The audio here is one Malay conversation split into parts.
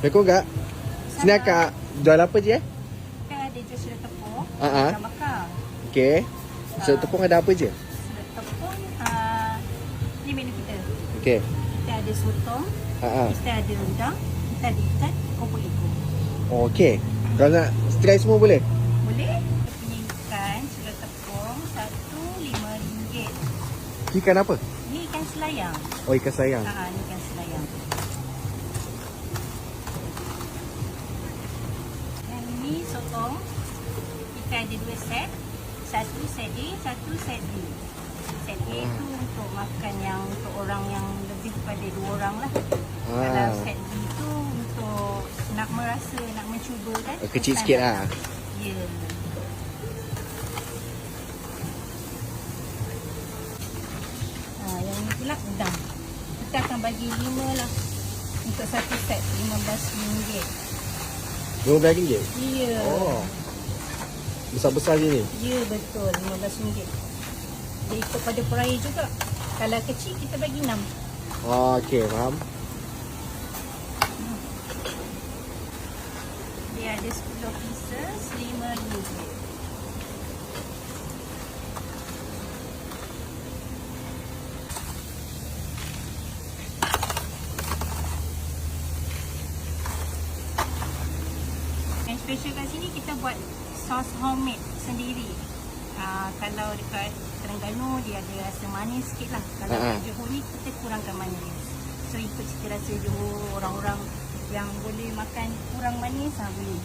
Assalamualaikum kak. Sini akak jual apa je? Kan ada jual sudah tepung, Ah, ah. ikan bakar. Okey. Surat tepung ada apa je? Sudah tepung, ni menu kita. Okey. Kita ada sotong, Ah, ah. kita ada rendang, kita ada ikan, kompok ikan. Oh, okey. Kalau nak try semua boleh? Boleh? Kita punya ikan sudah tepung, satu RM5. Ikan apa? Ni ikan selayang. Oh, ikan sayang. Ni ikan selayang. Yang ni sotong. Ikan ada 2 set. Satu set A, satu set B. Set A tu untuk makan yang untuk orang yang lebih daripada 2 orang lah. Kalau set B tu untuk nak merasa, nak mencuba kan. Kecil sikit lah. Ya. Yang ni pula udang. Kita akan bagi 5 lah. Untuk satu set RM15. RM12? Ya. Oh. Besar-besar je ni. Ya betul, RM15. Dia ikut pada peraya juga. Kalau kecil kita bagi 6. Oh, okey, faham. Dia ada 10 pieces, RM5. Yang special kat sini kita buat sos homemade sendiri. Kalau dekat Terengganu dia ada rasa manis sikit lah. Kalau kat Johor ni kita kurangkan manis. So ikut cita rasa Johor, orang-orang yang boleh makan kurang manis boleh.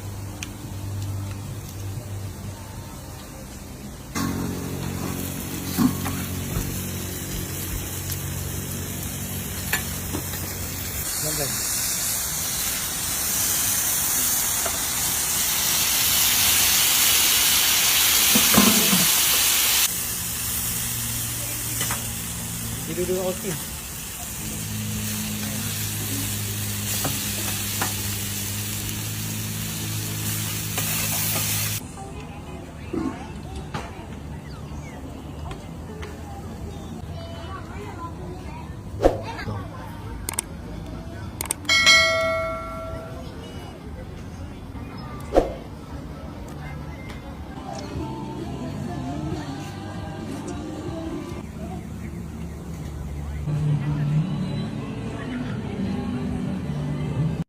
Nampak. Duduk okey.